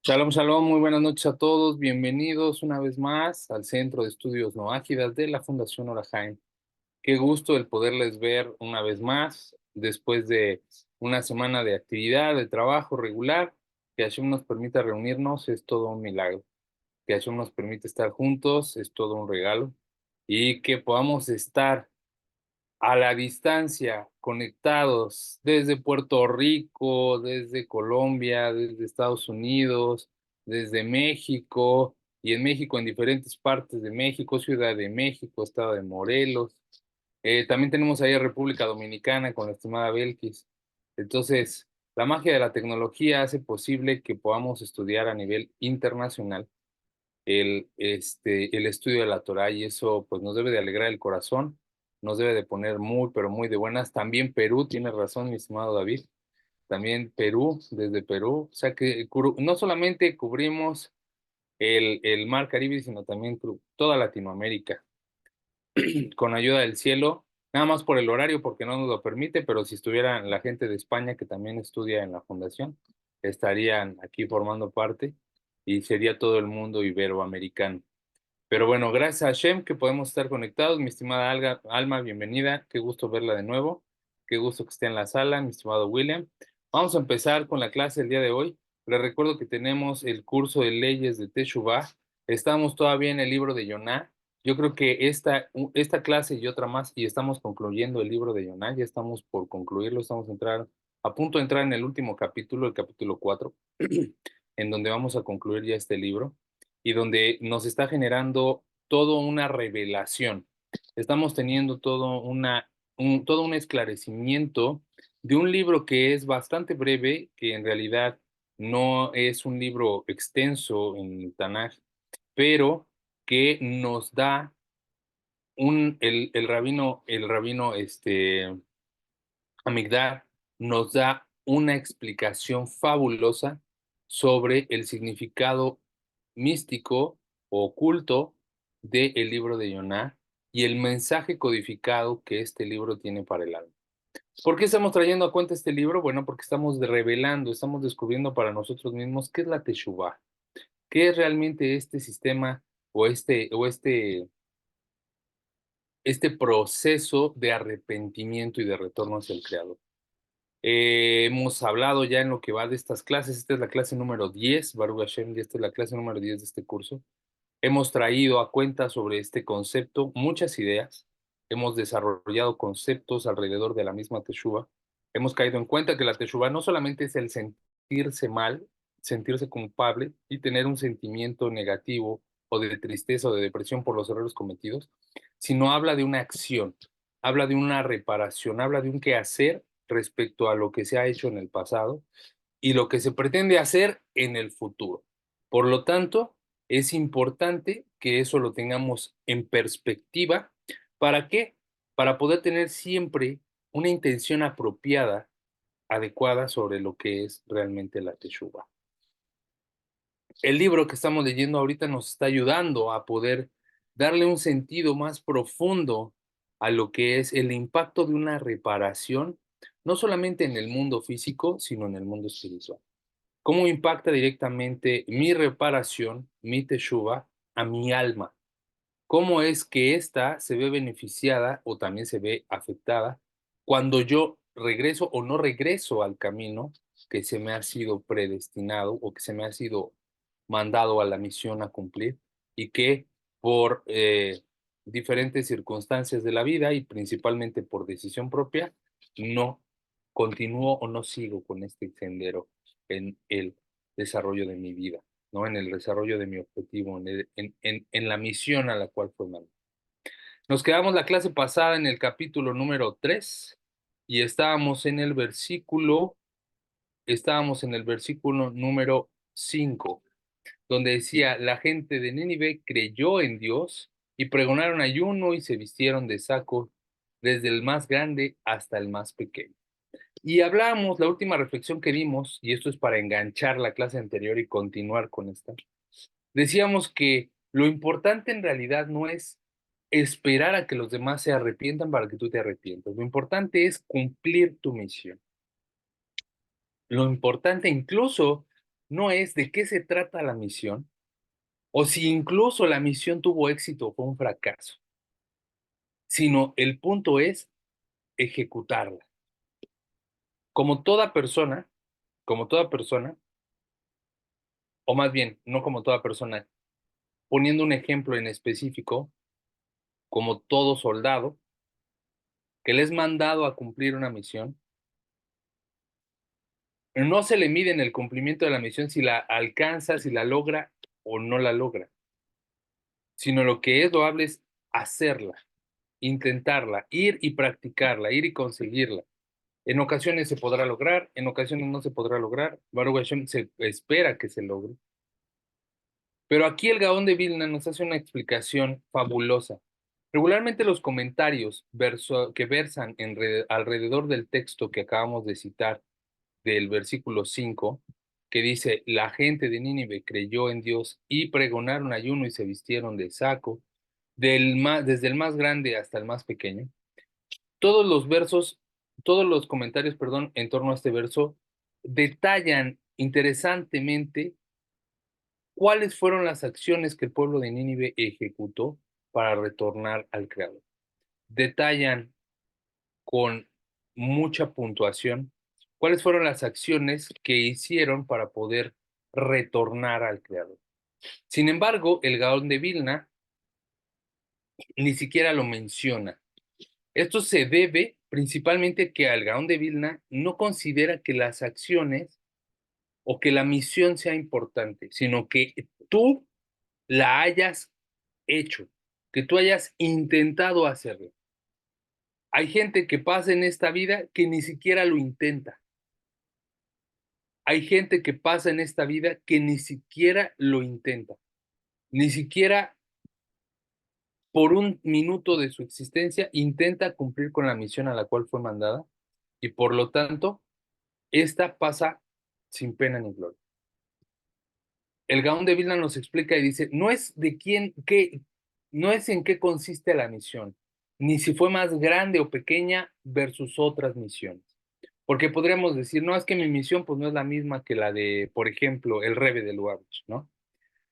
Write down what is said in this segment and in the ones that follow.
Shalom, shalom, muy buenas noches a todos. Bienvenidos una vez más al Centro de Estudios No Ágidas de la Fundación Orahaim. Qué gusto el poderles ver una vez más después de una semana de actividad, de trabajo regular. Que Hashem nos permita reunirnos es todo un milagro. Que Hashem nos permite estar juntos es todo un regalo. Y que podamos estar a la distancia, conectados desde Puerto Rico, desde Colombia, desde Estados Unidos, desde México, y en México, en diferentes partes de México, Ciudad de México, Estado de Morelos. También tenemos ahí a República Dominicana con la estimada Belkis. Entonces, la magia de la tecnología hace posible que podamos estudiar a nivel internacional el estudio de la Torah, y eso pues nos debe de alegrar el corazón, nos debe de poner muy, pero muy de buenas. También Perú, tiene razón, mi estimado David, también Perú, desde Perú, o sea que no solamente cubrimos el mar Caribe, sino también toda Latinoamérica, con ayuda del cielo, nada más por el horario, porque no nos lo permite, pero si estuviera la gente de España que también estudia en la fundación, estarían aquí formando parte y sería todo el mundo iberoamericano. Pero bueno, gracias a Shem que podemos estar conectados. Mi estimada Alma, bienvenida. Qué gusto verla de nuevo. Qué gusto que esté en la sala, mi estimado William. Vamos a empezar con la clase del día de hoy. Les recuerdo que tenemos el curso de leyes de Teshuvah. Estamos todavía en el libro de Yoná. Yo creo que esta clase y otra más, y estamos concluyendo el libro de Yoná. Ya estamos por concluirlo. A punto de entrar en el último capítulo, el capítulo 4, en donde vamos a concluir ya este libro y donde nos está generando toda una revelación. Estamos teniendo todo un esclarecimiento de un libro que es bastante breve, que en realidad no es un libro extenso en el Tanaj, pero que nos da el rabino Amigdar nos da una explicación fabulosa sobre el significado místico o oculto del libro de Yoná y el mensaje codificado que este libro tiene para el alma. ¿Por qué estamos trayendo a cuenta este libro? Bueno, porque estamos revelando, estamos descubriendo para nosotros mismos qué es la Teshuvah, qué es realmente este sistema o este proceso de arrepentimiento y de retorno hacia el Creador. Hemos hablado ya en lo que va de estas clases. Esta es la clase número 10, Baruch Hashem, y esta es la clase número 10 de este curso. Hemos traído a cuenta sobre este concepto muchas ideas. Hemos desarrollado conceptos alrededor de la misma Teshuvah. Hemos caído en cuenta que la Teshuvah no solamente es el sentirse mal, sentirse culpable y tener un sentimiento negativo o de tristeza o de depresión por los errores cometidos, sino habla de una acción, habla de una reparación, habla de un quehacer respecto a lo que se ha hecho en el pasado y lo que se pretende hacer en el futuro. Por lo tanto, es importante que eso lo tengamos en perspectiva. ¿Para qué? Para poder tener siempre una intención apropiada, adecuada sobre lo que es realmente la Teshuvah. El libro que estamos leyendo ahorita nos está ayudando a poder darle un sentido más profundo a lo que es el impacto de una reparación, no solamente en el mundo físico, sino en el mundo espiritual. ¿Cómo impacta directamente mi reparación, mi teshuva, a mi alma? ¿Cómo es que ésta se ve beneficiada o también se ve afectada cuando yo regreso o no regreso al camino que se me ha sido predestinado o que se me ha sido mandado a la misión a cumplir, y que por diferentes circunstancias de la vida y principalmente por decisión propia, no continúo o no sigo con este sendero en el desarrollo de mi vida, ¿no? En el desarrollo de mi objetivo, en la misión a la cual fue mandado. Nos quedamos la clase pasada en el capítulo número 3 y estábamos en el versículo número 5, donde decía: la gente de Nínive creyó en Dios y pregonaron ayuno y se vistieron de saco, desde el más grande hasta el más pequeño. Y hablamos, la última reflexión que dimos, y esto es para enganchar la clase anterior y continuar con esta, decíamos que lo importante en realidad no es esperar a que los demás se arrepientan para que tú te arrepientas. Lo importante es cumplir tu misión. Lo importante incluso no es de qué se trata la misión, o si incluso la misión tuvo éxito o fue un fracaso, sino el punto es ejecutarla. Como toda persona, o más bien, no como toda persona, poniendo un ejemplo en específico, como todo soldado, que le es mandado a cumplir una misión, no se le mide en el cumplimiento de la misión si la alcanza, si la logra o no la logra, sino lo que es loable es hacerla, intentarla, ir y practicarla, ir y conseguirla. En ocasiones se podrá lograr, en ocasiones no se podrá lograr. Baruch Hashem se espera que se logre. Pero aquí el Gaón de Vilna nos hace una explicación fabulosa. Regularmente los comentarios que versan alrededor del texto que acabamos de citar, del versículo 5, que dice, la gente de Nínive creyó en Dios y pregonaron ayuno y se vistieron de saco, desde el más grande hasta el más pequeño. Todos los versos, todos los comentarios, perdón, en torno a este verso, detallan interesantemente cuáles fueron las acciones que el pueblo de Nínive ejecutó para retornar al Creador. Detallan con mucha puntuación cuáles fueron las acciones que hicieron para poder retornar al Creador. Sin embargo, el Gaón de Vilna ni siquiera lo menciona. Esto se debe principalmente que el Gaón de Vilna no considera que las acciones o que la misión sea importante, sino que tú la hayas hecho, que tú hayas intentado hacerlo. Hay gente que pasa en esta vida que ni siquiera lo intenta. Hay gente que pasa en esta vida que ni siquiera lo intenta, ni siquiera por un minuto de su existencia intenta cumplir con la misión a la cual fue mandada y por lo tanto, esta pasa sin pena ni gloria. El Gaón de Vilna nos explica y dice, no es de quién, qué, no es en qué consiste la misión, ni si fue más grande o pequeña versus otras misiones. Porque podríamos decir, no, es que mi misión pues no es la misma que la de, por ejemplo, el Rebbe de Lubavitch, ¿no?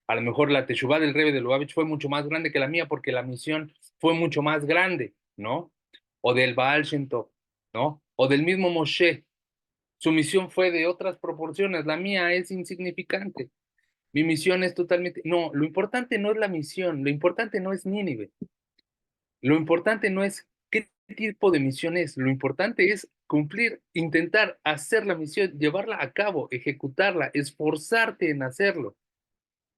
A lo mejor la Teshuvá del Rebbe de Lubavitch fue mucho más grande que la mía porque la misión fue mucho más grande, ¿no? O del Baal Shem Tov, ¿no? O del mismo Moshe. Su misión fue de otras proporciones, la mía es insignificante. Mi misión es totalmente... No, lo importante no es la misión, lo importante no es Nínive, lo importante no es qué tipo de misión es, lo importante es cumplir, intentar hacer la misión, llevarla a cabo, ejecutarla, esforzarte en hacerlo.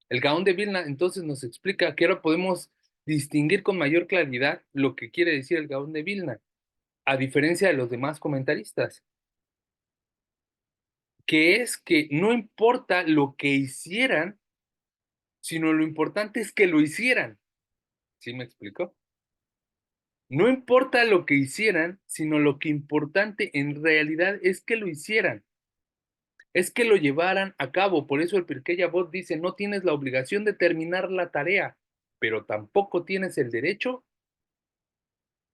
El Gaón de Vilna entonces nos explica que ahora podemos distinguir con mayor claridad lo que quiere decir el Gaón de Vilna, a diferencia de los demás comentaristas, que es que no importa lo que hicieran, sino lo importante es que lo hicieran. ¿Sí me explico? No importa lo que hicieran, sino lo que importante en realidad es que lo hicieran, es que lo llevaran a cabo. Por eso el Pirkei Avot dice, no tienes la obligación de terminar la tarea, pero tampoco tienes el derecho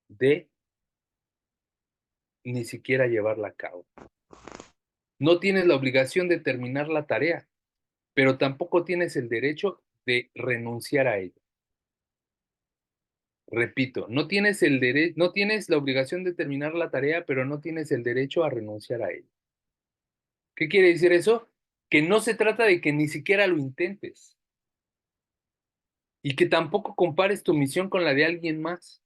de ni siquiera llevarla a cabo. No tienes la obligación de terminar la tarea, pero tampoco tienes el derecho de renunciar a ella. Repito, no tienes la obligación de terminar la tarea, pero no tienes el derecho a renunciar a ella. ¿Qué quiere decir eso? Que no se trata de que ni siquiera lo intentes y que tampoco compares tu misión con la de alguien más,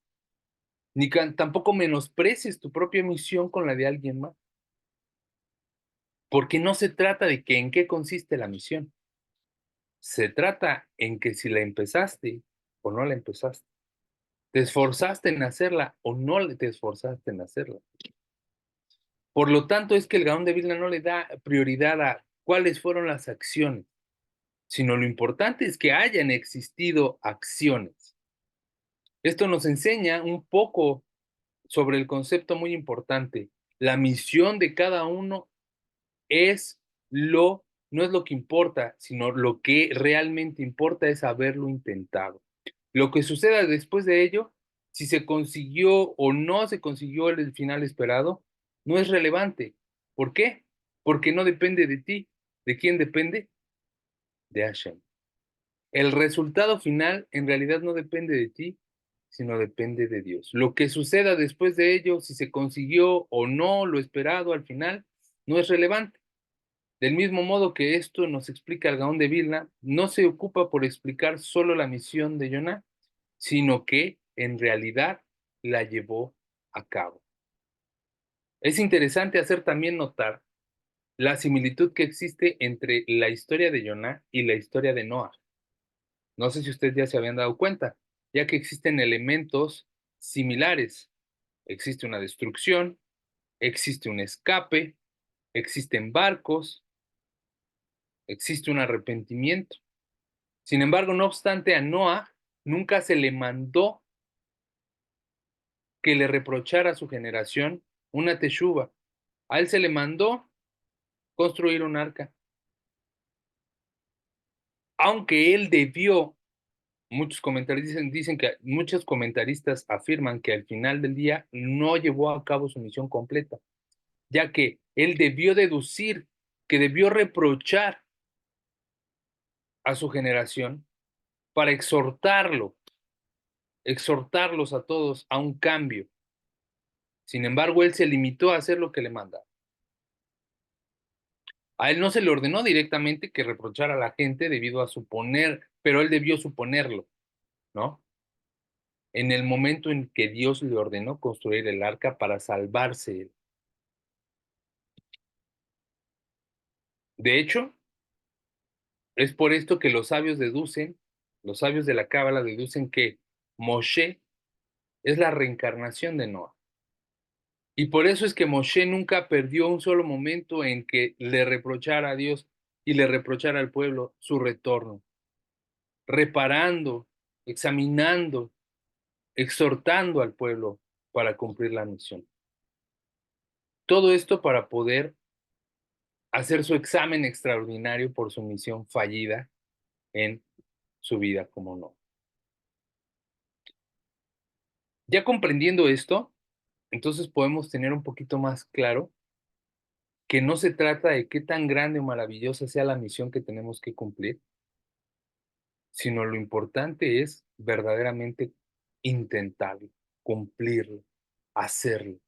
ni tampoco menosprecies tu propia misión con la de alguien más, porque no se trata de que en qué consiste la misión, se trata en que si la empezaste o no la empezaste, te esforzaste en hacerla o no te esforzaste en hacerla. Por lo tanto, es que el Gaón de Vilna no le da prioridad a cuáles fueron las acciones, sino lo importante es que hayan existido acciones. Esto nos enseña un poco sobre el concepto muy importante. La misión de cada uno es no es lo que importa, sino lo que realmente importa es haberlo intentado. Lo que suceda después de ello, si se consiguió o no se consiguió el final esperado, no es relevante. ¿Por qué? Porque no depende de ti. ¿De quién depende? De Hashem. El resultado final en realidad no depende de ti, sino depende de Dios. Lo que suceda después de ello, si se consiguió o no lo esperado al final, no es relevante. Del mismo modo que esto nos explica el Gaón de Vilna, no se ocupa por explicar solo la misión de Jonah, sino que en realidad la llevó a cabo. Es interesante hacer también notar la similitud que existe entre la historia de Jonah y la historia de Noah. No sé si ustedes ya se habían dado cuenta, ya que existen elementos similares. Existe una destrucción, existe un escape, existen barcos, existe un arrepentimiento. Sin embargo, no obstante, a Noah nunca se le mandó que le reprochara a su generación una teshuva. A él se le mandó construir un arca. Aunque él debió, muchos comentaristas afirman que al final del día no llevó a cabo su misión completa, ya que él debió deducir que debió reprochar a su generación para exhortarlos a todos a un cambio. Sin embargo, él se limitó a hacer lo que le manda. A él no se le ordenó directamente que reprochara a la gente debido a suponer, pero él debió suponerlo, ¿no? En el momento en que Dios le ordenó construir el arca para salvarse él. De hecho, es por esto que los sabios de la Cábala deducen que Moshe es la reencarnación de Noah. Y por eso es que Moshe nunca perdió un solo momento en que le reprochara a Dios y le reprochara al pueblo su retorno, reparando, examinando, exhortando al pueblo para cumplir la misión. Todo esto para poder hacer su examen extraordinario por su misión fallida en su vida como no. Ya comprendiendo esto, entonces podemos tener un poquito más claro que no se trata de qué tan grande o maravillosa sea la misión que tenemos que cumplir, sino lo importante es verdaderamente intentarlo, cumplirlo, hacerlo.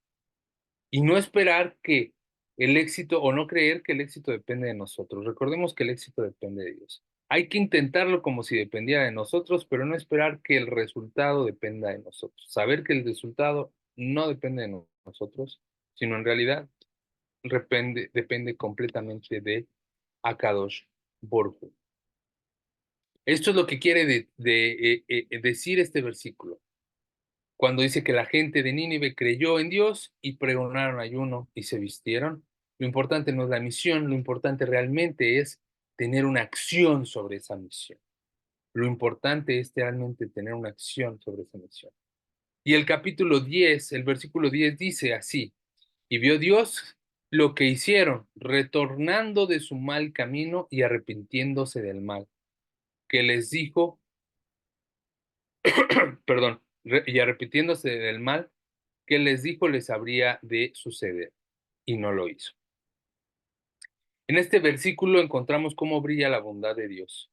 Y no esperar que el éxito o no creer que el éxito depende de nosotros. Recordemos que el éxito depende de Dios. Hay que intentarlo como si dependiera de nosotros, pero no esperar que el resultado dependa de nosotros. Saber que el resultado no depende de nosotros, sino en realidad depende completamente de Akadosh Baruj Hu. Esto es lo que quiere decir este versículo, cuando dice que la gente de Nínive creyó en Dios y pregonaron ayuno y se vistieron. Lo importante no es la misión, lo importante realmente es tener una acción sobre esa misión. Lo importante es realmente tener una acción sobre esa misión. Y el capítulo 10, el versículo 10 dice así: y vio Dios lo que hicieron, retornando de su mal camino y arrepintiéndose del mal, que les dijo, perdón, y arrepintiéndose del mal que les dijo les habría de suceder, y no lo hizo. En este versículo encontramos cómo brilla la bondad de Dios,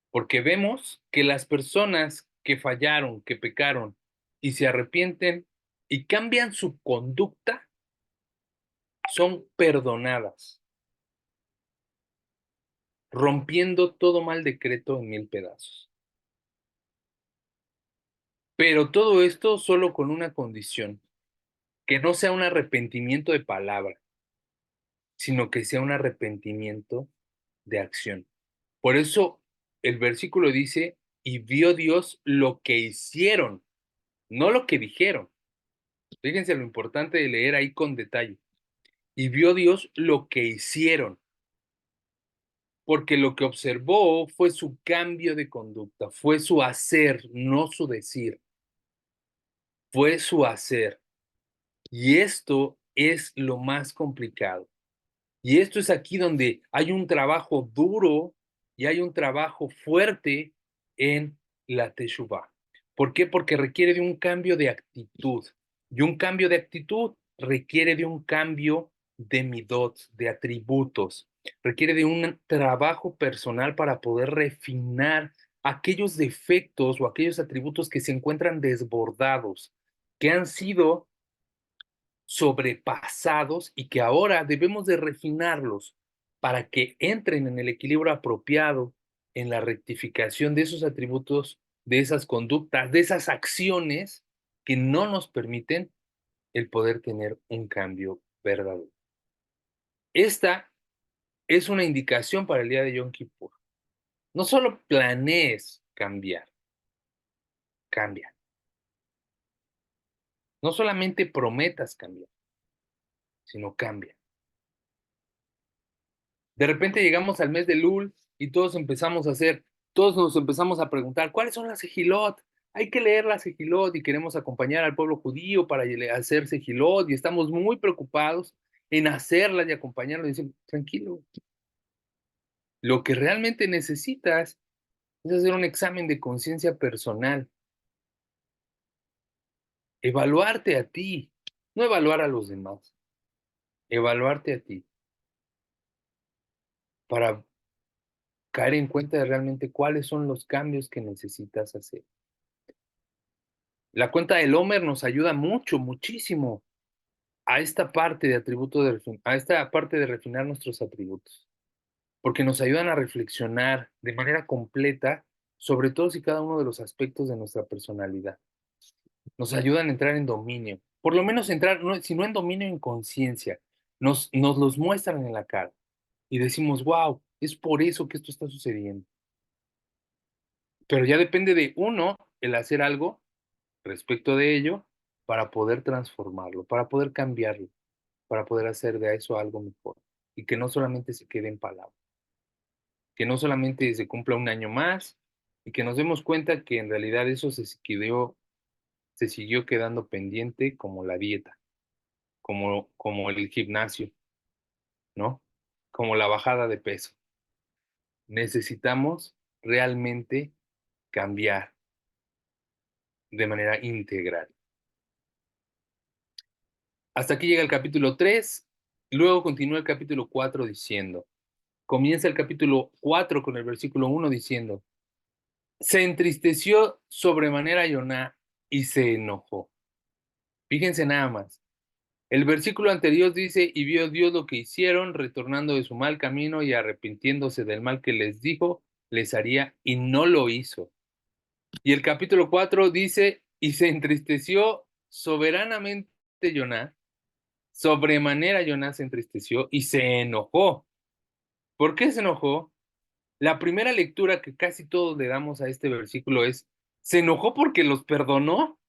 porque vemos que las personas que fallaron, que pecaron y se arrepienten y cambian su conducta, son perdonadas, rompiendo todo mal decreto en mil pedazos. Pero todo esto solo con una condición, que no sea un arrepentimiento de palabra, sino que sea un arrepentimiento de acción. Por eso el versículo dice, y vio Dios lo que hicieron, no lo que dijeron. Fíjense lo importante de leer ahí con detalle. Y vio Dios lo que hicieron, porque lo que observó fue su cambio de conducta, fue su hacer, no su decir, fue su hacer. Y esto es lo más complicado. Y esto es aquí donde hay un trabajo duro y hay un trabajo fuerte en la Teshuvah. ¿Por qué? Porque requiere de un cambio de actitud. Y un cambio de actitud requiere de un cambio de midot, de atributos. requiere de un trabajo personal para poder refinar aquellos defectos o aquellos atributos que se encuentran desbordados, que han sido sobrepasados y que ahora debemos de refinarlos para que entren en el equilibrio apropiado, en la rectificación de esos atributos, de esas conductas, de esas acciones que no nos permiten el poder tener un cambio verdadero. Esta es una indicación para el día de Yom Kippur. No solo planees cambiar, cambia. No solamente prometas cambiar, sino cambia. De repente llegamos al mes de Lul y todos nos empezamos a preguntar, ¿cuáles son las Sejilot? Hay que leer las Sejilot y queremos acompañar al pueblo judío para hacer Sejilot y estamos muy preocupados en hacerlas y acompañarlos. Y dicen, tranquilo, lo que realmente necesitas es hacer un examen de conciencia personal, evaluarte a ti, no evaluar a los demás, evaluarte a ti para caer en cuenta de realmente cuáles son los cambios que necesitas hacer. La cuenta del Homer nos ayuda mucho, muchísimo a esta parte de a esta parte de refinar nuestros atributos, porque nos ayudan a reflexionar de manera completa sobre todos y cada uno de los aspectos de nuestra personalidad. Nos ayudan a entrar en dominio, por lo menos entrar, no, si no en dominio, en conciencia. Nos los muestran en la cara y decimos, wow, es por eso que esto está sucediendo. Pero ya depende de uno el hacer algo respecto de ello para poder transformarlo, para poder cambiarlo, para poder hacer de eso algo mejor y que no solamente se quede en palabras, que no solamente se cumpla un año más y que nos demos cuenta que en realidad eso se siguió quedando pendiente como la dieta, como el gimnasio, ¿no? Como la bajada de peso. Necesitamos realmente cambiar de manera integral. Hasta aquí llega el capítulo 3. Luego continúa el capítulo 4 diciendo, comienza el capítulo 4 con el versículo 1 diciendo, se entristeció sobremanera Yoná y se enojó. Fíjense nada más. El versículo anterior dice, y vio Dios lo que hicieron, retornando de su mal camino y arrepintiéndose del mal que les dijo, les haría, y no lo hizo. Y el capítulo 4 dice, y se entristeció soberanamente Yoná, sobremanera Yoná se entristeció y se enojó. ¿Por qué se enojó? La primera lectura que casi todos le damos a este versículo es, ¿se enojó porque los perdonó?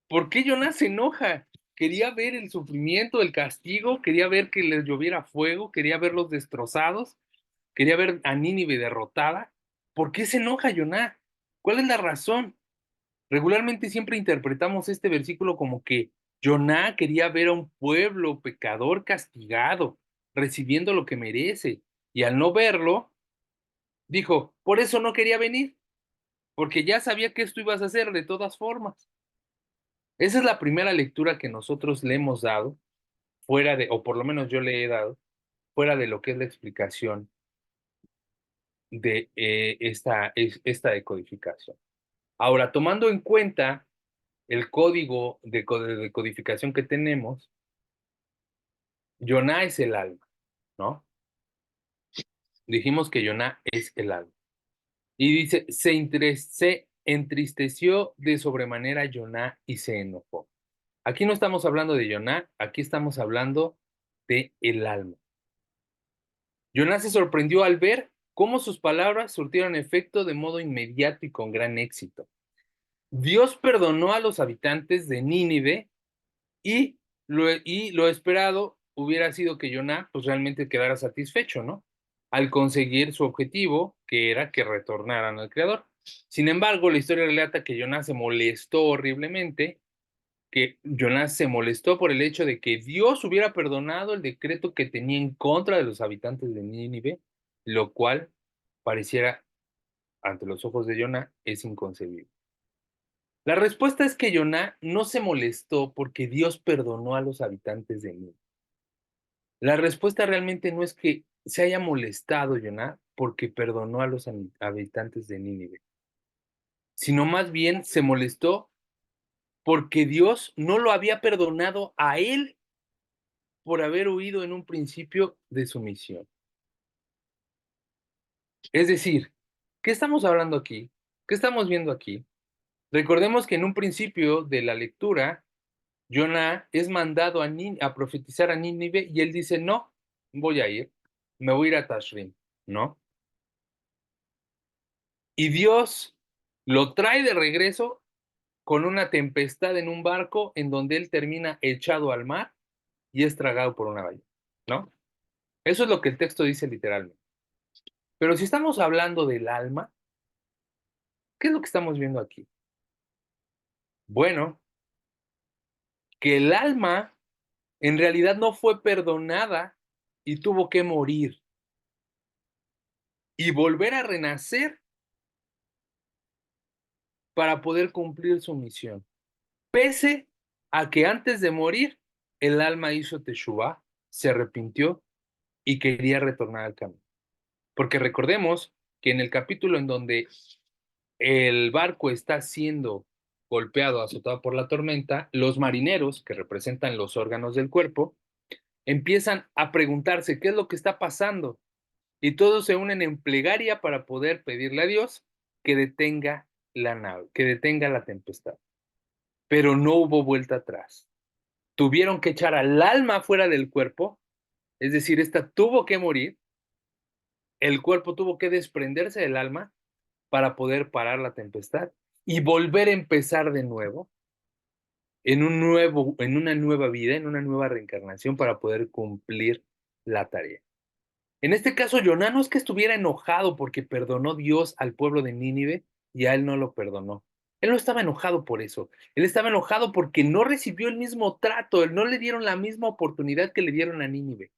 ¿Por qué Jonás se enoja? Quería ver el sufrimiento, el castigo, quería ver que les lloviera fuego, quería verlos destrozados, quería ver a Nínive derrotada. ¿Por qué se enoja Jonás? ¿Cuál es la razón? Regularmente siempre interpretamos este versículo como que Jonás quería ver a un pueblo pecador castigado, recibiendo lo que merece, y al no verlo, dijo, por eso no quería venir, porque ya sabía que esto ibas a hacer de todas formas. Esa es la primera lectura que nosotros le hemos dado, fuera de, o por lo menos yo le he dado, fuera de lo que es la explicación de esta decodificación. Ahora, tomando en cuenta el código de codificación que tenemos, Yoná es el alma, ¿no? Dijimos que Yoná es el alma. Y dice, se entristeció de sobremanera Yoná y se enojó. Aquí no estamos hablando de Yoná, aquí estamos hablando de el alma. Yoná se sorprendió al ver cómo sus palabras surtieron efecto de modo inmediato y con gran éxito. Dios perdonó a los habitantes de Nínive y lo esperado hubiera sido que Yoná pues realmente quedara satisfecho, ¿no? Al conseguir su objetivo, que era que retornaran al Creador. Sin embargo, la historia relata que Yoná se molestó horriblemente, que Jonás se molestó por el hecho de que Dios hubiera perdonado el decreto que tenía en contra de los habitantes de Nínive, lo cual pareciera, ante los ojos de Jonás, es inconcebible. La respuesta es que Jonás no se molestó porque Dios perdonó a los habitantes de Nínive. La respuesta realmente no es que se haya molestado Jonás porque perdonó a los habitantes de Nínive, sino más bien se molestó porque Dios no lo había perdonado a él por haber huido en un principio de su misión. Es decir, ¿qué estamos hablando aquí? ¿Qué estamos viendo aquí? Recordemos que en un principio de la lectura, Jonás es mandado a profetizar a Nínive y él dice, no, voy a ir, me voy a ir a Tashrim, ¿no? Y Dios lo trae de regreso con una tempestad en un barco en donde él termina echado al mar y es tragado por una ballena, ¿no? Eso es lo que el texto dice literalmente. Pero si estamos hablando del alma, ¿qué es lo que estamos viendo aquí? Bueno, que el alma en realidad no fue perdonada y tuvo que morir y volver a renacer para poder cumplir su misión. Pese a que antes de morir, el alma hizo teshuvá, se arrepintió y quería retornar al camino. Porque recordemos que en el capítulo en donde el barco está siendo golpeado, azotado por la tormenta, los marineros, que representan los órganos del cuerpo, empiezan a preguntarse qué es lo que está pasando y todos se unen en plegaria para poder pedirle a Dios que detenga la nave, que detenga la tempestad. Pero no hubo vuelta atrás. Tuvieron que echar al alma fuera del cuerpo, es decir, esta tuvo que morir, el cuerpo tuvo que desprenderse del alma para poder parar la tempestad y volver a empezar de nuevo en una nueva vida, en una nueva reencarnación para poder cumplir la tarea. En este caso, Jonás no es que estuviera enojado porque perdonó Dios al pueblo de Nínive y a él no lo perdonó. Él no estaba enojado por eso. Él estaba enojado porque no recibió el mismo trato, él no le dieron la misma oportunidad que le dieron a Nínive.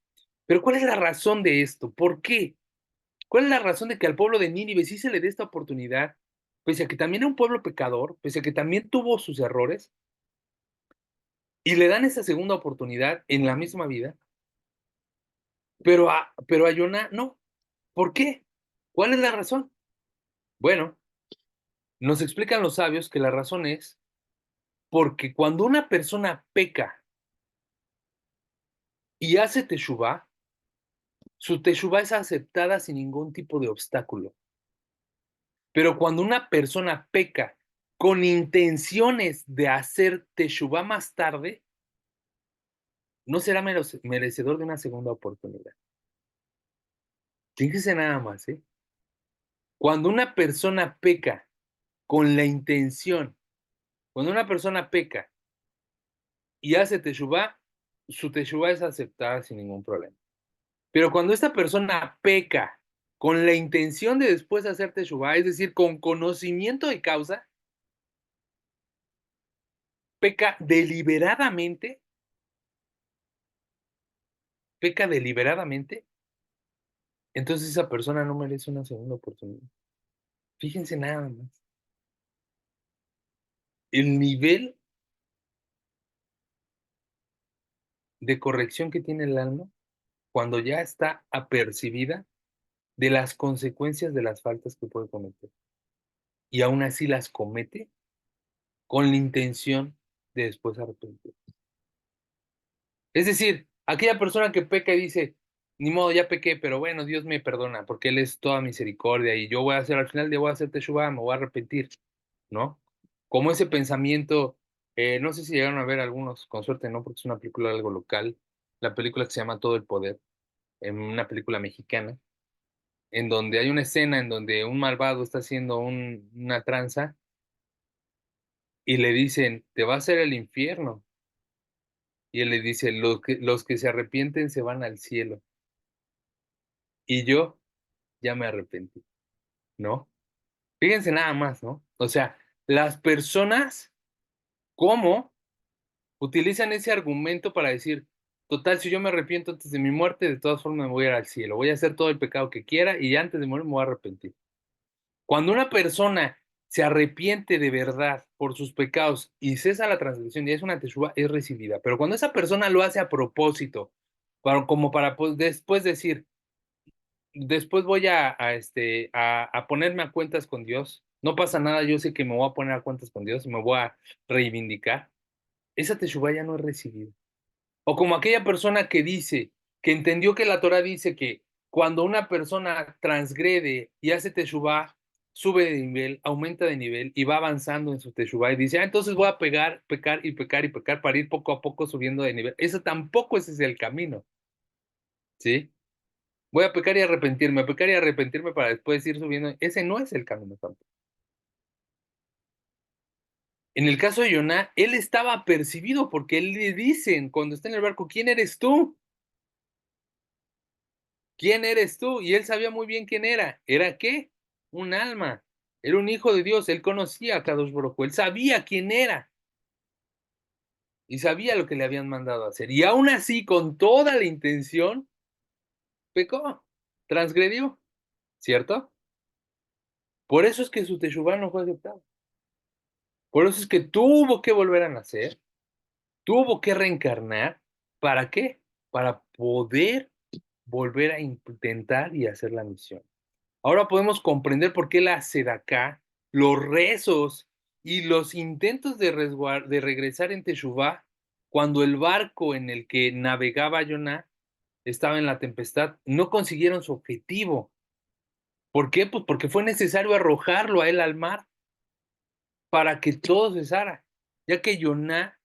Pero ¿cuál es la razón de esto? ¿Por qué? ¿Cuál es la razón de que al pueblo de Nínive sí se le dé esta oportunidad, pese a que también era un pueblo pecador, pese a que también tuvo sus errores, y le dan esa segunda oportunidad en la misma vida, pero a Jonás no? ¿Por qué? ¿Cuál es la razón? Bueno, nos explican los sabios que la razón es porque cuando una persona peca y hace teshuvá, su teshuvá es aceptada sin ningún tipo de obstáculo. Pero cuando una persona peca con intenciones de hacer teshuvá más tarde, no será merecedor de una segunda oportunidad. Fíjese nada más, ¿eh? Cuando una persona peca con la intención, cuando una persona peca y hace teshuvá, su teshuvá es aceptada sin ningún problema. Pero cuando esta persona peca con la intención de después hacer teshuvá, es decir, con conocimiento de causa, peca peca deliberadamente, entonces esa persona no merece una segunda oportunidad. Fíjense nada más. El nivel de corrección que tiene el alma cuando ya está apercibida de las consecuencias de las faltas que puede cometer. Y aún así las comete con la intención de después arrepentir. Es decir, aquella persona que peca y dice, ni modo, ya pequé, pero bueno, Dios me perdona, porque Él es toda misericordia y yo voy a hacer, al final de voy a hacer teshuvá, me voy a arrepentir, ¿no? Como ese pensamiento, no sé si llegaron a ver algunos, con suerte no, porque es una película algo local, la película que se llama Todo el Poder, en una película mexicana, en donde hay una escena en donde un malvado está haciendo una tranza y le dicen, te va a hacer el infierno. Y él le dice, los que se arrepienten se van al cielo. Y yo ya me arrepentí, ¿no? Fíjense nada más, ¿no? O sea, las personas, ¿cómo utilizan ese argumento para decir, total, si yo me arrepiento antes de mi muerte, de todas formas me voy a ir al cielo, voy a hacer todo el pecado que quiera y antes de morir me voy a arrepentir? Cuando una persona se arrepiente de verdad por sus pecados y cesa la transgresión y es una teshuva, es recibida. Pero cuando esa persona lo hace a propósito, como para después decir, después voy a ponerme a cuentas con Dios. No pasa nada, yo sé que me voy a poner a cuentas con Dios, me voy a reivindicar. Esa teshuvá ya no es recibida. O como aquella persona que dice, que entendió que la Torah dice que cuando una persona transgrede y hace teshuvá, sube de nivel, aumenta de nivel y va avanzando en su teshuvá y dice, entonces voy a pecar y pecar y pecar para ir poco a poco subiendo de nivel. Eso tampoco ese es el camino, ¿sí? Voy a pecar y arrepentirme para después ir subiendo. Ese no es el camino tampoco. En el caso de Yoná, él estaba percibido porque él le dicen cuando está en el barco, ¿quién eres tú? ¿Quién eres tú? Y él sabía muy bien quién era. ¿Era qué? Un alma. Era un hijo de Dios. Él conocía a Kadosh Baruj Hu. Él sabía quién era y sabía lo que le habían mandado a hacer. Y aún así, con toda la intención, pecó, transgredió, ¿cierto? Por eso es que su teshuvá no fue aceptado. Por eso es que tuvo que volver a nacer, tuvo que reencarnar. ¿Para qué? Para poder volver a intentar y hacer la misión. Ahora podemos comprender por qué la sedacá, los rezos y los intentos de regresar en Teshuvá, cuando el barco en el que navegaba Jonah estaba en la tempestad, no consiguieron su objetivo. ¿Por qué? Pues porque fue necesario arrojarlo a él al mar para que todo cesara, ya que Jonah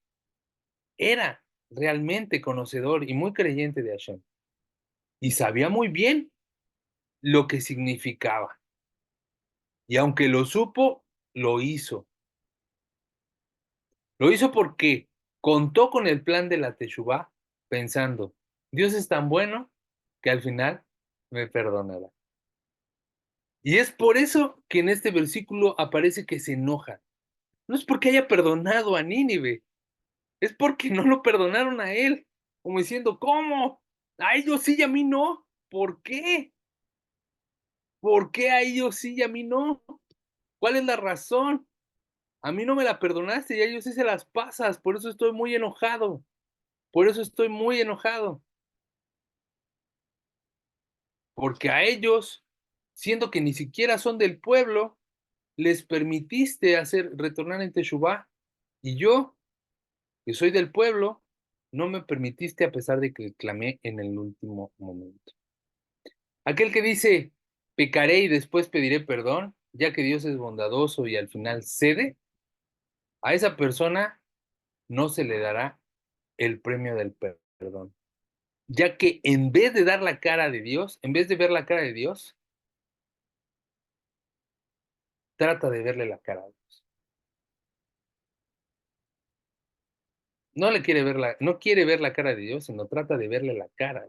era realmente conocedor y muy creyente de Hashem y sabía muy bien lo que significaba. Y aunque lo supo, lo hizo. Lo hizo porque contó con el plan de la Teshuvá, pensando, Dios es tan bueno que al final me perdonará. Y es por eso que en este versículo aparece que se enoja. No es porque haya perdonado a Nínive, es porque no lo perdonaron a él, como diciendo, ¿cómo? A ellos sí y a mí no. ¿Por qué? ¿Por qué a ellos sí y a mí no? ¿Cuál es la razón? A mí no me la perdonaste y a ellos sí se las pasas, por eso estoy muy enojado. Por eso estoy muy enojado. Porque a ellos, siendo que ni siquiera son del pueblo, les permitiste hacer retornar en Teshuvá. Y yo, que soy del pueblo, no me permitiste a pesar de que clamé en el último momento. Aquel que dice, pecaré y después pediré perdón, ya que Dios es bondadoso y al final cede, a esa persona no se le dará el premio del perdón. Ya que en vez de dar la cara de Dios, en vez de ver la cara de Dios, trata de verle la cara a Dios. No quiere ver la cara de Dios, sino trata de verle la cara.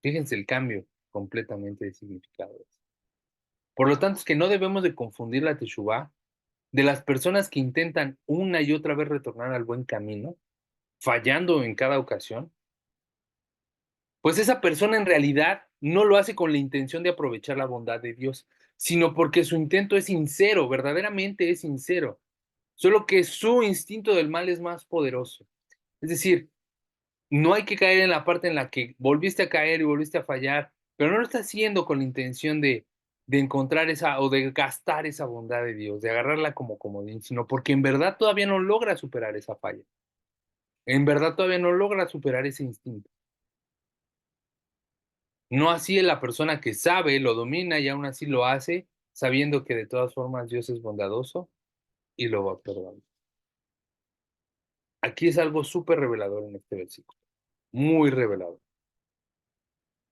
Fíjense el cambio completamente de significado. Por lo tanto, es que no debemos de confundir la Teshuvá de las personas que intentan una y otra vez retornar al buen camino, fallando en cada ocasión, pues esa persona en realidad no lo hace con la intención de aprovechar la bondad de Dios, sino porque su intento es sincero, verdaderamente es sincero, solo que su instinto del mal es más poderoso. Es decir, no hay que caer en la parte en la que volviste a caer y volviste a fallar, pero no lo estás haciendo con la intención de encontrar esa o de gastar esa bondad de Dios, de agarrarla como comodín, sino porque en verdad todavía no logra superar esa falla. En verdad todavía no logra superar ese instinto. No así es la persona que sabe, lo domina y aún así lo hace, sabiendo que de todas formas Dios es bondadoso y lo va a perdonar. Aquí es algo súper revelador en este versículo, muy revelador.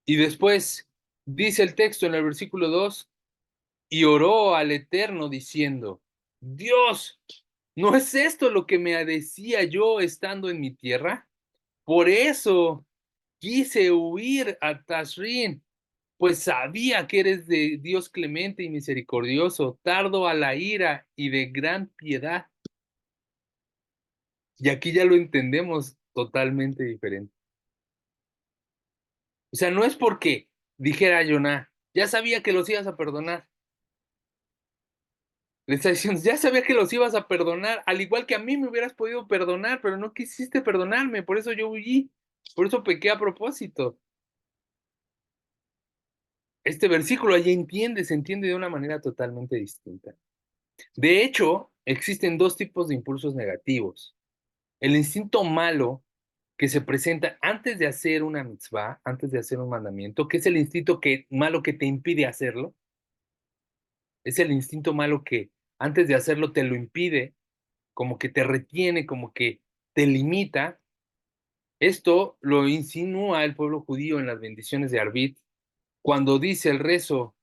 Y después dice el texto en el versículo 2 y oró al Eterno diciendo, Dios, ¿no es esto lo que me decía yo estando en mi tierra? Por eso quise huir a Tashrin, pues sabía que eres de Dios clemente y misericordioso, tardo a la ira y de gran piedad. Y aquí ya lo entendemos totalmente diferente. O sea, no es porque dijera Jonah, ya sabía que los ibas a perdonar. Le está diciendo, ya sabía que los ibas a perdonar, al igual que a mí me hubieras podido perdonar, pero no quisiste perdonarme, por eso yo huí, por eso pequé a propósito. Este versículo allí se entiende de una manera totalmente distinta. De hecho, existen dos tipos de impulsos negativos. El instinto malo que se presenta antes de hacer una mitzvah, antes de hacer un mandamiento, que es el instinto malo que te impide hacerlo. Es el instinto malo que antes de hacerlo te lo impide, como que te retiene, como que te limita. Esto lo insinúa el pueblo judío en las bendiciones de Arbit, cuando dice el rezo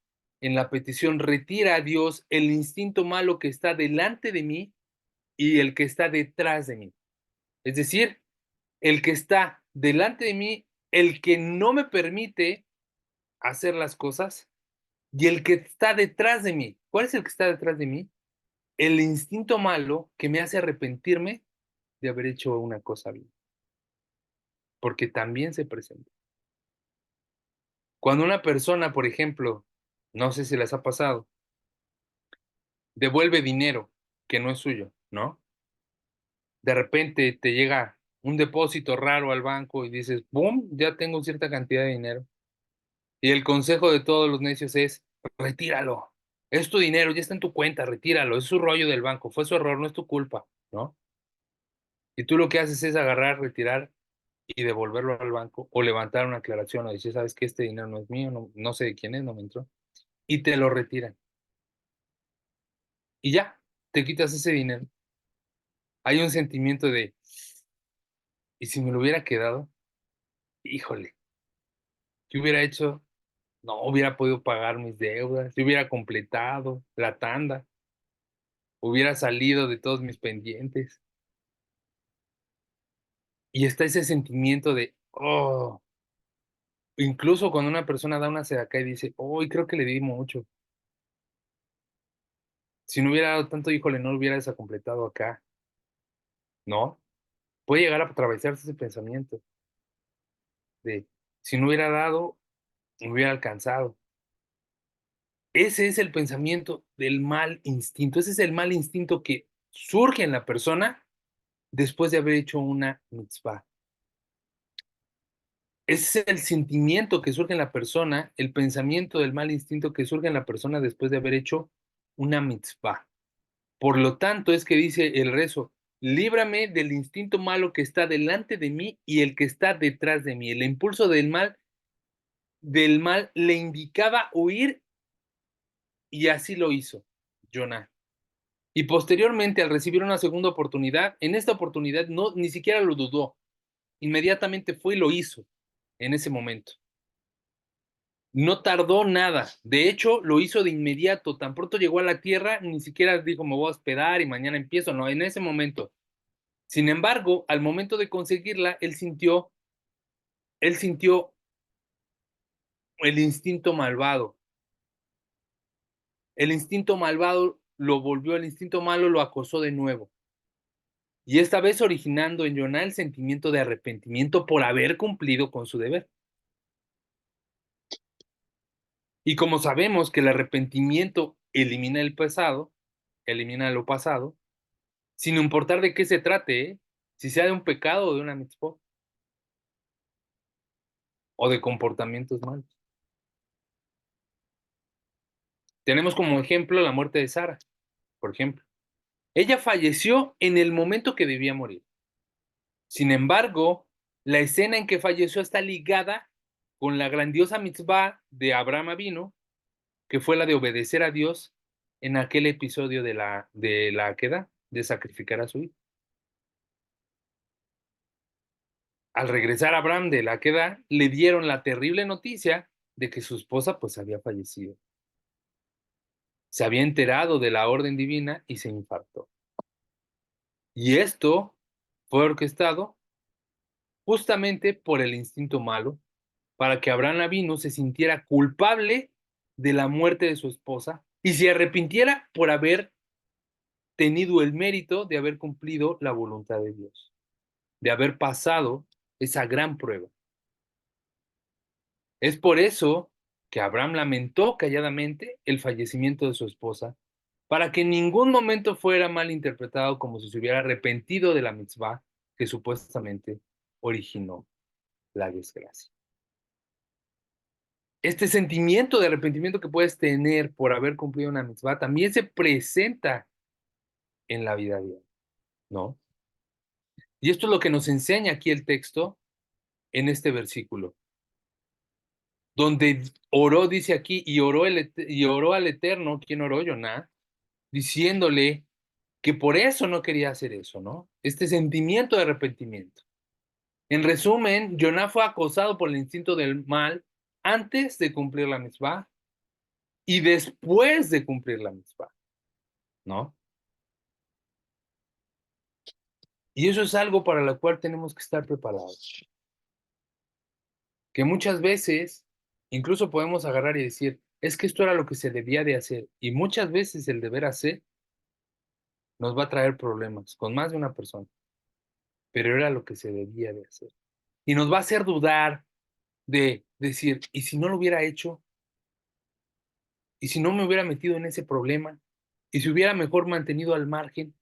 en la petición: retira a Dios el instinto malo que está delante de mí y el que está detrás de mí. Es decir, el que está delante de mí, el que no me permite hacer las cosas, y el que está detrás de mí. ¿Cuál es el que está detrás de mí? El instinto malo que me hace arrepentirme de haber hecho una cosa bien, porque también se presenta. Cuando una persona, por ejemplo, no sé si les ha pasado, devuelve dinero que no es suyo, ¿no? De repente te llega un depósito raro al banco y dices, ¡boom!, ya tengo cierta cantidad de dinero. Y el consejo de todos los necios es: retíralo. Es tu dinero, ya está en tu cuenta, retíralo. Es su rollo del banco, fue su error, no es tu culpa, ¿no? Y tú lo que haces es agarrar, retirar y devolverlo al banco, o levantar una aclaración o decir: sabes que este dinero no es mío, no sé de quién es, no me entró, y te lo retiran. Y ya, te quitas ese dinero. Hay un sentimiento de, ¿y si me lo hubiera quedado? Híjole, ¿qué hubiera hecho? No hubiera podido pagar mis deudas, yo hubiera completado la tanda, hubiera salido de todos mis pendientes. Y está ese sentimiento de, oh, incluso cuando una persona da una sedacá y dice: "Uy, creo que le di mucho. Si no hubiera dado tanto, híjole, no lo hubiera desacompletado acá", ¿no? Puede llegar a atravesarse ese pensamiento de, si no hubiera dado, me hubiera alcanzado. Ese es el pensamiento del mal instinto. Ese es el mal instinto que surge en la persona después de haber hecho una mitzvah. Ese es el sentimiento que surge en la persona, el pensamiento del mal instinto que surge en la persona después de haber hecho una mitzvah. Por lo tanto, es que dice el rezo: líbrame del instinto malo que está delante de mí y el que está detrás de mí. El impulso del mal le indicaba huir, y así lo hizo Jonás. Y posteriormente, al recibir una segunda oportunidad, en esta oportunidad no, ni siquiera lo dudó. Inmediatamente fue y lo hizo en ese momento. No tardó nada. De hecho, lo hizo de inmediato. Tan pronto llegó a la tierra, ni siquiera dijo: me voy a hospedar y mañana empiezo. No, en ese momento. Sin embargo, al momento de conseguirla, él sintió el instinto malvado. El instinto malvado lo volvió, el instinto malo lo acosó de nuevo. Y esta vez originando en Jonah el sentimiento de arrepentimiento por haber cumplido con su deber. Y como sabemos que el arrepentimiento elimina el pasado, elimina lo pasado, sin importar de qué se trate, ¿eh? Si sea de un pecado o de una mitzvah, o de comportamientos malos. Tenemos como ejemplo la muerte de Sara, por ejemplo. Ella falleció en el momento que debía morir. Sin embargo, la escena en que falleció está ligada con la grandiosa mitzvah de Abraham Avino, que fue la de obedecer a Dios en aquel episodio de la Akedah, de sacrificar a su hijo. Al regresar a Abraham de la Akedah, le dieron la terrible noticia de que su esposa pues había fallecido. Se había enterado de la orden divina y se infartó. Y esto fue orquestado justamente por el instinto malo, para que Abraham Avinu se sintiera culpable de la muerte de su esposa y se arrepintiera por haber tenido el mérito de haber cumplido la voluntad de Dios, de haber pasado esa gran prueba. Es por eso que Abraham lamentó calladamente el fallecimiento de su esposa, para que en ningún momento fuera mal interpretado como si se hubiera arrepentido de la mitzvah que supuestamente originó la desgracia. este sentimiento de arrepentimiento que puedes tener por haber cumplido una mitzvah también se presenta en la vida diaria, ¿no? Y esto es lo que nos enseña aquí el texto en este versículo, donde oró, dice aquí, y oró al Eterno. ¿Quién oró? Yoná, diciéndole que por eso no quería hacer eso, ¿no? Este sentimiento de arrepentimiento. En resumen, Yoná fue acosado por el instinto del mal antes de cumplir la mitzvah y después de cumplir la mitzvah, ¿no? Y eso es algo para lo cual tenemos que estar preparados. Que muchas veces incluso podemos agarrar y decir, es que esto era lo que se debía de hacer. Y muchas veces el deber hacer nos va a traer problemas con más de una persona, pero era lo que se debía de hacer. Y nos va a hacer dudar de decir, ¿y si no lo hubiera hecho? ¿Y si no me hubiera metido en ese problema? ¿Y si hubiera mejor mantenido al margen?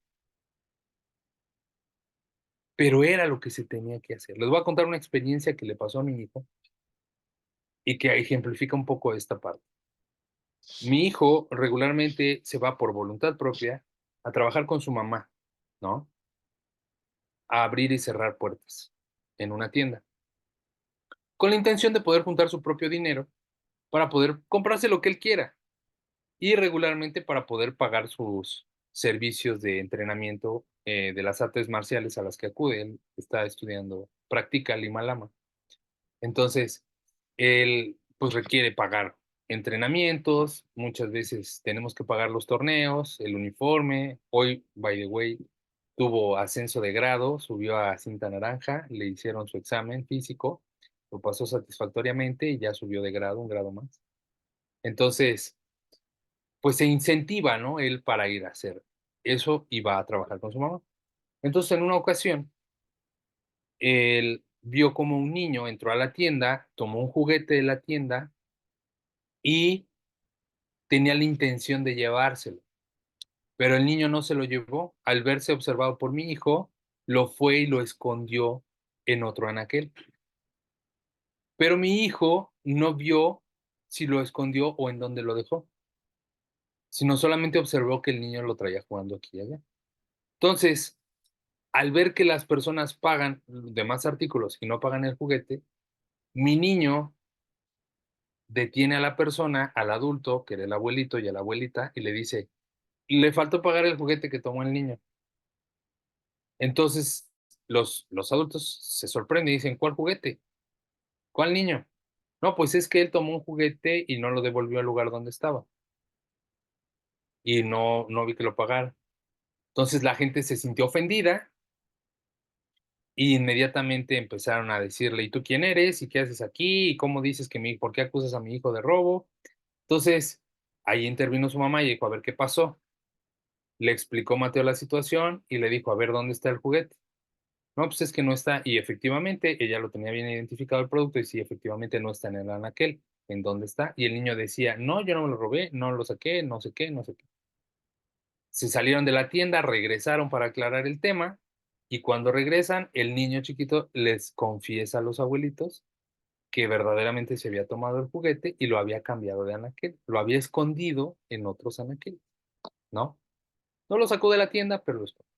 Pero era lo que se tenía que hacer. Les voy a contar una experiencia que le pasó a mi hijo y que ejemplifica un poco esta parte. Mi hijo regularmente se va por voluntad propia a trabajar con su mamá, ¿no? A abrir y cerrar puertas en una tienda, con la intención de poder juntar su propio dinero para poder comprarse lo que él quiera y regularmente para poder pagar sus servicios de entrenamiento de las artes marciales a las que acude. Él está estudiando, practica Lima Lama. Entonces, él pues requiere pagar entrenamientos, muchas veces tenemos que pagar los torneos, el uniforme. Hoy, by the way, tuvo ascenso de grado, subió a cinta naranja, le hicieron su examen físico, lo pasó satisfactoriamente y ya subió de grado, un grado más. Entonces, pues se incentiva, ¿no? Él para ir a hacer eso y va a trabajar con su mamá. Entonces, en una ocasión, él vio como un niño entró a la tienda, tomó un juguete de la tienda y tenía la intención de llevárselo, pero el niño no se lo llevó. Al verse observado por mi hijo, lo fue y lo escondió en otro anaquel. Pero mi hijo no vio si lo escondió o en dónde lo dejó, sino solamente observó que el niño lo traía jugando aquí y allá. Entonces, al ver que las personas pagan demás artículos y no pagan el juguete, mi niño detiene a la persona, al adulto, que era el abuelito y a la abuelita, y le dice, le faltó pagar el juguete que tomó el niño. Entonces, los adultos se sorprenden y dicen, ¿cuál juguete? ¿Cuál niño? No, pues es que él tomó un juguete y no lo devolvió al lugar donde estaba. Y no vi que lo pagara. Entonces la gente se sintió ofendida y inmediatamente empezaron a decirle, ¿y tú quién eres? ¿Y qué haces aquí? ¿Y cómo dices que por qué acusas a mi hijo de robo? Entonces, ahí intervino su mamá y dijo, a ver qué pasó. Le explicó Mateo la situación y le dijo, a ver, ¿dónde está el juguete? No, pues es que no está. Y efectivamente, ella lo tenía bien identificado el producto y sí, efectivamente no está en el anaquel. ¿En dónde está? Y el niño decía, no, yo no me lo robé, no lo saqué, no sé qué, no sé qué. Se salieron de la tienda, regresaron para aclarar el tema y cuando regresan, el niño chiquito les confiesa a los abuelitos que verdaderamente se había tomado el juguete y lo había cambiado de anaquel, lo había escondido en otros anaqueles, ¿no? No lo sacó de la tienda, pero lo escondió.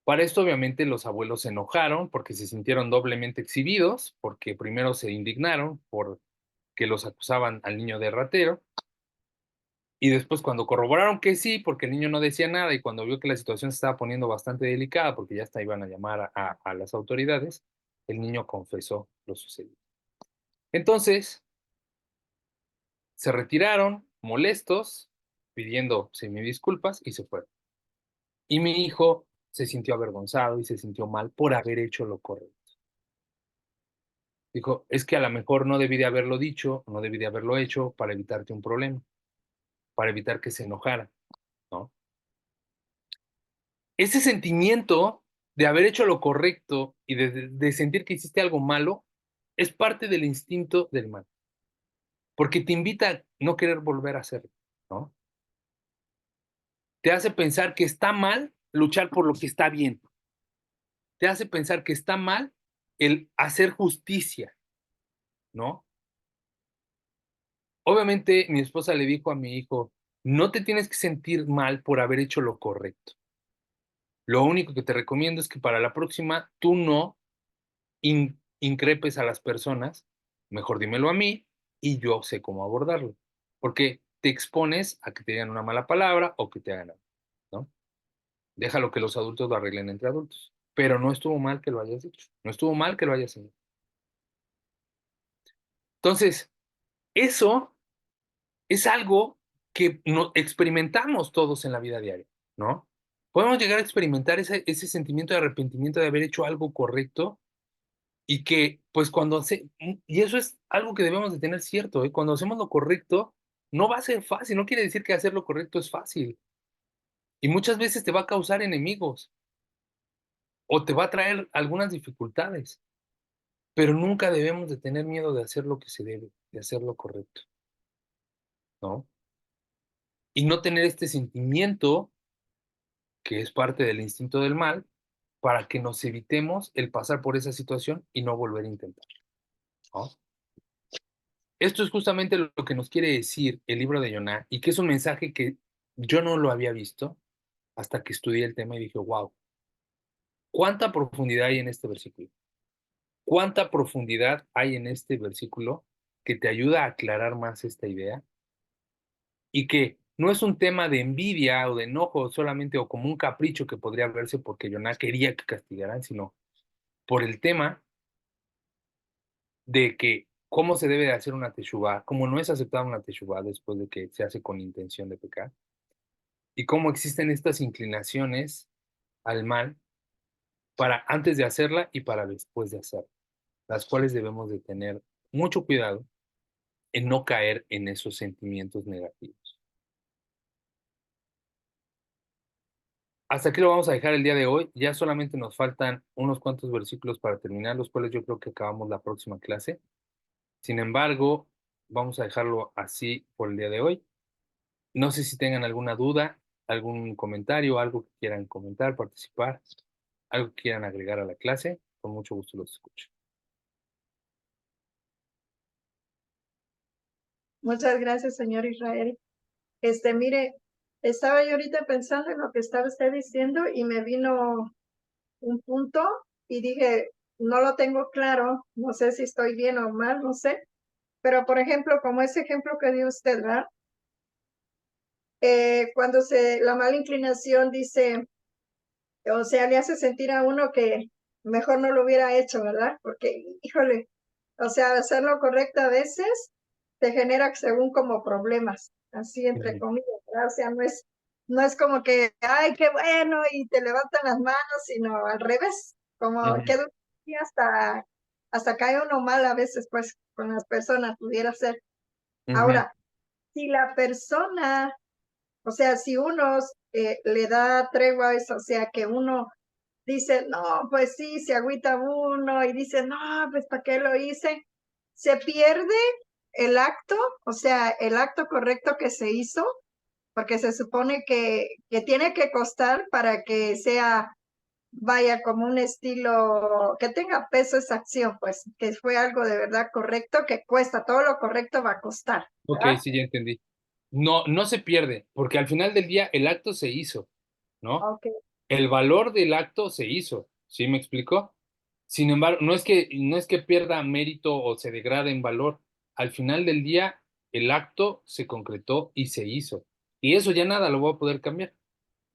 Para esto, obviamente, los abuelos se enojaron porque se sintieron doblemente exhibidos, porque primero se indignaron por que los acusaban al niño de ratero, y después cuando corroboraron que sí, porque el niño no decía nada, y cuando vio que la situación se estaba poniendo bastante delicada, porque ya hasta iban a llamar a las autoridades, el niño confesó lo sucedido. Entonces, se retiraron molestos, pidiendo disculpas, y se fueron. Y mi hijo se sintió avergonzado y se sintió mal por haber hecho lo correcto. Dijo, es que a lo mejor no debí de haberlo dicho, no debí de haberlo hecho para evitarte un problema, para evitar que se enojara, ¿no? Ese sentimiento de haber hecho lo correcto y de sentir que hiciste algo malo es parte del instinto del mal, porque te invita a no querer volver a hacerlo, ¿no? Te hace pensar que está mal luchar por lo que está bien, te hace pensar que está mal el hacer justicia, ¿no? Obviamente, mi esposa le dijo a mi hijo: "No te tienes que sentir mal por haber hecho lo correcto. Lo único que te recomiendo es que para la próxima tú no increpes a las personas, mejor dímelo a mí y yo sé cómo abordarlo, porque te expones a que te digan una mala palabra o que te hagan algo, ¿no? Déjalo que los adultos lo arreglen entre adultos, pero no estuvo mal que lo hayas dicho, no estuvo mal que lo hayas hecho". Entonces, eso es algo que no experimentamos todos en la vida diaria, ¿no? Podemos llegar a experimentar ese sentimiento de arrepentimiento de haber hecho algo correcto y que, pues, y eso es algo que debemos de tener cierto, ¿eh? Cuando hacemos lo correcto, no va a ser fácil, no quiere decir que hacer lo correcto es fácil, y muchas veces te va a causar enemigos, o te va a traer algunas dificultades, pero nunca debemos de tener miedo de hacer lo que se debe, de hacer lo correcto, ¿no? Y no tener este sentimiento, que es parte del instinto del mal, para que nos evitemos el pasar por esa situación y no volver a intentar, ¿no? Esto es justamente lo que nos quiere decir el libro de Jonás, y que es un mensaje que yo no lo había visto hasta que estudié el tema y dije: "Guau, cuánta profundidad hay en este versículo, cuánta profundidad hay en este versículo que te ayuda a aclarar más esta idea", y que no es un tema de envidia o de enojo solamente, o como un capricho que podría verse porque Jonás quería que castigaran, sino por el tema de que cómo se debe de hacer una teshuvá, cómo no es aceptada una teshuvá después de que se hace con intención de pecar. Y cómo existen estas inclinaciones al mal para antes de hacerla y para después de hacerla, las cuales debemos de tener mucho cuidado en no caer en esos sentimientos negativos. Hasta aquí lo vamos a dejar el día de hoy. Ya solamente nos faltan unos cuantos versículos para terminar, los cuales yo creo que acabamos la próxima clase. Sin embargo, vamos a dejarlo así por el día de hoy. No sé si tengan alguna duda, algún comentario, algo que quieran comentar, participar, algo que quieran agregar a la clase. Con mucho gusto los escucho. Muchas gracias, señor Israel. Mire, estaba yo ahorita pensando en lo que estaba usted diciendo y me vino un punto y dije, no lo tengo claro, no sé si estoy bien o mal, no sé, pero por ejemplo, como ese ejemplo que dio usted, ¿verdad? Cuando la mala inclinación dice, o sea, le hace sentir a uno que mejor no lo hubiera hecho, ¿verdad? Porque, híjole, o sea, hacer lo correcto a veces te genera según como problemas, así entre Ujú, comillas, ¿verdad? O sea, no es como que, ay, qué bueno, y te levantan las manos, sino al revés, como ujú, que hasta cae uno mal a veces, pues, con las personas, pudiera ser. ujú, Ahora, si la persona, o sea, si uno le da tregua a eso, o sea, que uno dice, no, pues sí, se agüita uno y dice, no, pues ¿para qué lo hice? Se pierde el acto, o sea, el acto correcto que se hizo, porque se supone que tiene que costar para que sea, vaya, como un estilo, que tenga peso esa acción, pues, que fue algo de verdad correcto, que cuesta, todo lo correcto va a costar, ok, ¿verdad? sí, ya entendí. No, no se pierde, porque al final del día el acto se hizo, ¿no? Ok. El valor del acto se hizo, ¿sí me explicó? Sin embargo, no es que pierda mérito o se degrade en valor. Al final del día, el acto se concretó y se hizo. Y eso ya nada lo voy a poder cambiar,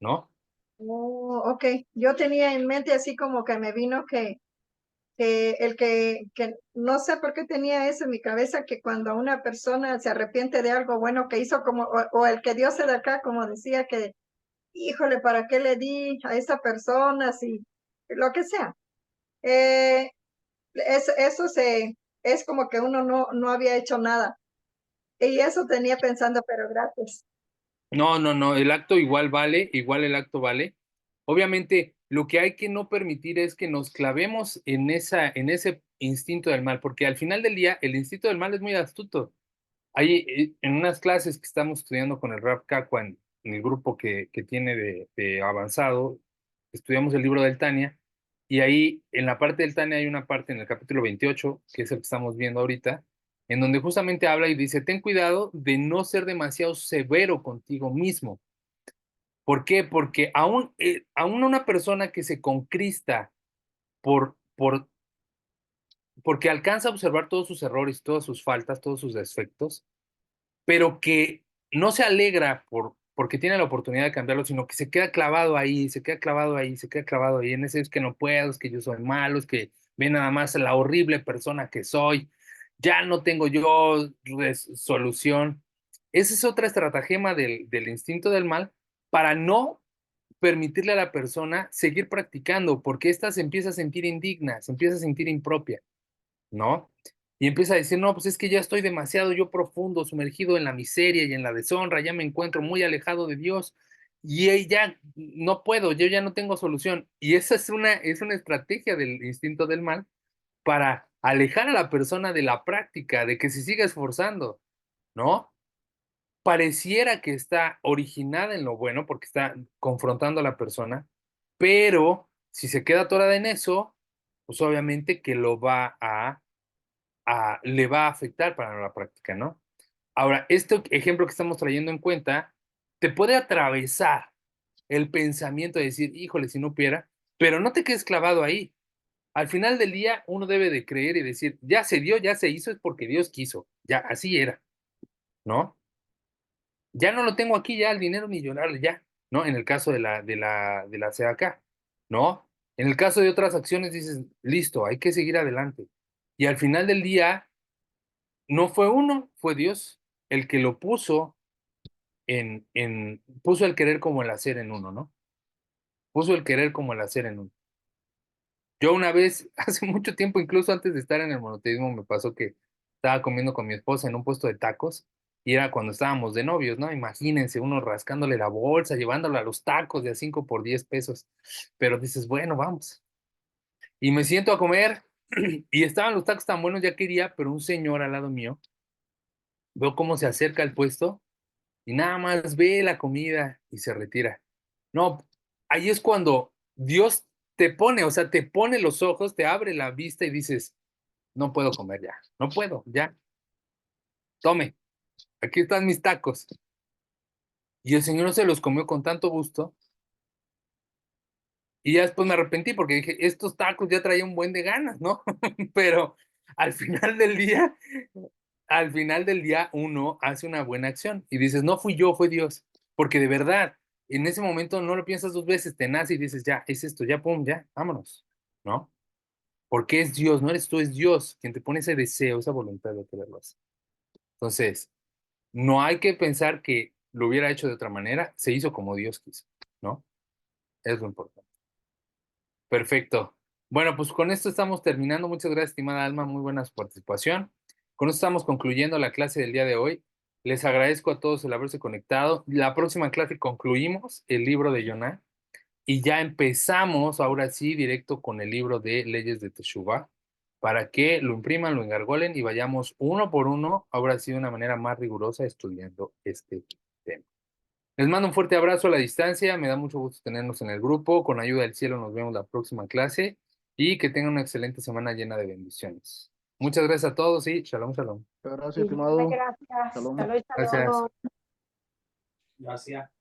¿no? Oh, ok, yo tenía en mente así como que me vino que no sé por qué tenía eso en mi cabeza, que cuando una persona se arrepiente de algo bueno que hizo, como, o el que Dios se de acá, como decía que, híjole, ¿para qué le di a esa persona? Si, lo que sea. Eh, eso es como que uno no había hecho nada. Y eso tenía pensando, pero gracias. No, no, no, el acto igual vale, igual el acto vale. Obviamente, lo que hay que no permitir es que nos clavemos en ese instinto del mal, porque al final del día, el instinto del mal es muy astuto. Ahí, en unas clases que estamos estudiando con el Rab Kakwa en el grupo que tiene de avanzado, estudiamos el libro del Tania, y ahí en la parte del Tania hay una parte en el capítulo 28, que es el que estamos viendo ahorita, en donde justamente habla y dice, ten cuidado de no ser demasiado severo contigo mismo. ¿Por qué? Porque aún una persona que se concrista porque alcanza a observar todos sus errores, todas sus faltas, todos sus defectos, pero que no se alegra porque tiene la oportunidad de cambiarlo, sino que se queda clavado ahí, se queda clavado ahí, se queda clavado ahí, en ese es que no puedo, es que yo soy malo, es que ve nada más la horrible persona que soy, ya no tengo yo solución. Esa es otra estratagema del instinto del mal para no permitirle a la persona seguir practicando, porque ésta se empieza a sentir indigna, se empieza a sentir impropia. ¿No? Y empieza a decir, no, pues es que ya estoy demasiado yo profundo, sumergido en la miseria y en la deshonra, ya me encuentro muy alejado de Dios y ya no puedo, yo ya no tengo solución. Y esa es una estrategia del instinto del mal para alejar a la persona de la práctica, de que se siga esforzando, ¿no? Pareciera que está originada en lo bueno porque está confrontando a la persona, pero si se queda atorada en eso, pues obviamente que lo va le va a afectar para la práctica, ¿no? Ahora, este ejemplo que estamos trayendo en cuenta te puede atravesar el pensamiento de decir, híjole, si no hubiera, pero no te quedes clavado ahí. Al final del día, uno debe de creer y decir, ya se dio, ya se hizo, es porque Dios quiso, ya así era, ¿no? Ya no lo tengo aquí, ya el dinero ni llorarle, ya, ¿no? En el caso de la CAK, ¿no? En el caso de otras acciones dices, listo, hay que seguir adelante. Y al final del día, no fue uno, fue Dios el que lo puso puso el querer como el hacer en uno, ¿no? Puso el querer como el hacer en uno. Yo una vez, hace mucho tiempo, incluso antes de estar en el monoteísmo, me pasó que estaba comiendo con mi esposa en un puesto de tacos y era cuando estábamos de novios, ¿no? Imagínense, uno rascándole la bolsa, llevándolo a los tacos de a 5 por 10 pesos. Pero dices, bueno, vamos. Y me siento a comer y estaban los tacos tan buenos, ya quería, pero un señor al lado mío, veo cómo se acerca al puesto y nada más ve la comida y se retira. No, ahí es cuando Dios te pone, o sea, te pone los ojos, te abre la vista y dices, no puedo comer ya, no puedo, ya, tome, aquí están mis tacos. Y el Señor se los comió con tanto gusto y ya después me arrepentí porque dije, estos tacos ya traían un buen de ganas, ¿no? Pero al final del día, al final del día uno hace una buena acción y dices, no fui yo, fue Dios, porque de verdad, en ese momento no lo piensas dos veces, te nace y dices, ya, es esto, ya, pum, ya, vámonos, ¿no? Porque es Dios, no eres tú, es Dios quien te pone ese deseo, esa voluntad de quererlo hacer. Entonces, no hay que pensar que lo hubiera hecho de otra manera, se hizo como Dios quiso, ¿no? Es lo importante. Perfecto. Bueno, pues con esto estamos terminando. Muchas gracias, estimada Alma, muy buena su participación. Con esto estamos concluyendo la clase del día de hoy. Les agradezco a todos el haberse conectado. La próxima clase concluimos el libro de Yoná y ya empezamos, ahora sí, directo con el libro de Leyes de Teshuvá, para que lo impriman, lo engargolen y vayamos uno por uno, ahora sí, de una manera más rigurosa, estudiando este tema. Les mando un fuerte abrazo a la distancia, me da mucho gusto tenernos en el grupo, con ayuda del cielo nos vemos la próxima clase y que tengan una excelente semana llena de bendiciones. Muchas gracias a todos y shalom, shalom. Muchas gracias, Muchísimas estimado. gracias. Shalom. Shalom, Gracias. shalom. Gracias.